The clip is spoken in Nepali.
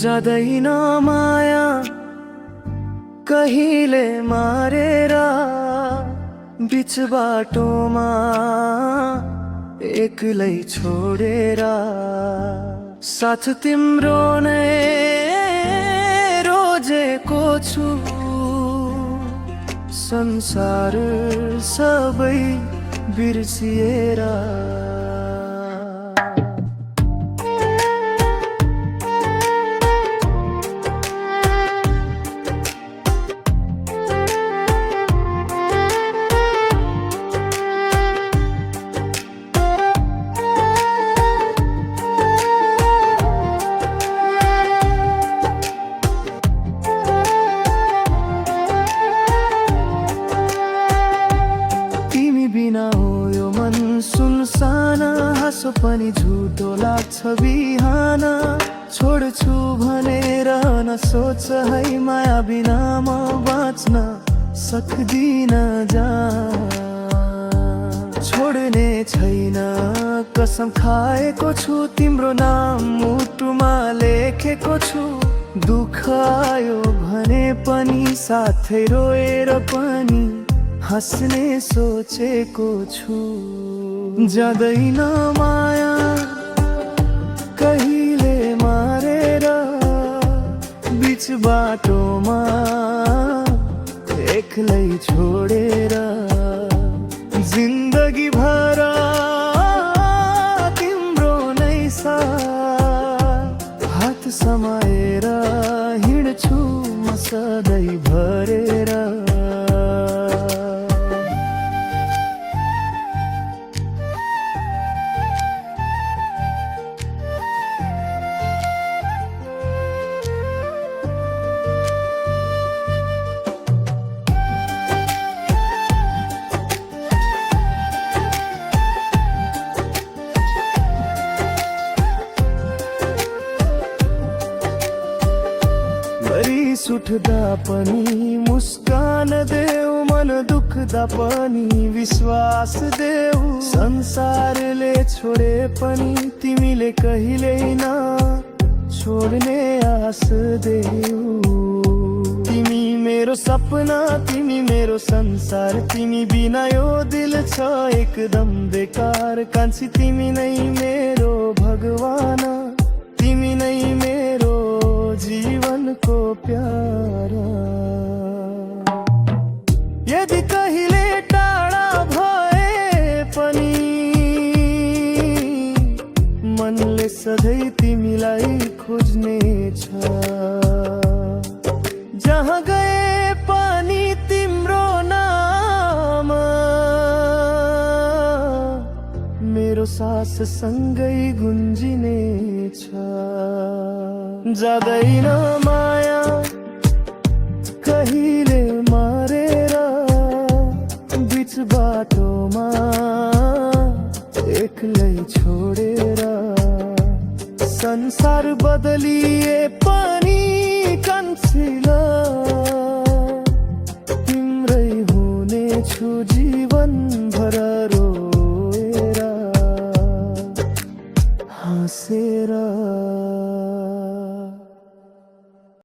जाँदैन माया कहिले मारेर बीच बाटोमा एक्लै छोडेर साथ तिम्रो नै रोजेको छु संसार सबै बिर्सिएर। सुनसान हाँसो पनि झुटो लाग्छ बिहान छोड्छु भनेर नसोच है माया बिना म बाँच्न सक्दिन जा छोड्ने छैन कसम खाएको छु तिम्रो नाम मुटुमा लेखेको छु दुःख आयो भने पनि साथै रोएर पनि हँस्ने सोचेको छु। जाँदैन माया कहिले मारेर बीच बाटोमा एक्लै छोडेर जिन्दगी भर तिम्रो नै साथ हात समाएर हिँड्छु म सधैँ भरेर। रिस उठ्दा पनि मुस्कान देऊ मन दुख्दा पनि विश्वास देऊ संसारले छोडे पनि तिमीले कहिल्यै न छोड्ने आस देऊ। तिमी मेरो सपना तिमी मेरो संसार तिमी बिना यो दिल छ एकदम बेकार कान्छी तिमी नै मेरो भगवान तिमी नै मेरो जीवनको प्यारा। यदि कहिले टाढा भए पनि मनले सधैँ तिमीलाई खोज्ने छ जहाँ गए पनि तिम्रो नाम मेरो सास सँगै गुन्जिने छ। जाँदैन माया कहिले मारेर बीच बाटोमा एक्लै छोडेर संसार बदलिए पनि कान्छिला तिम्रै हुनेछु।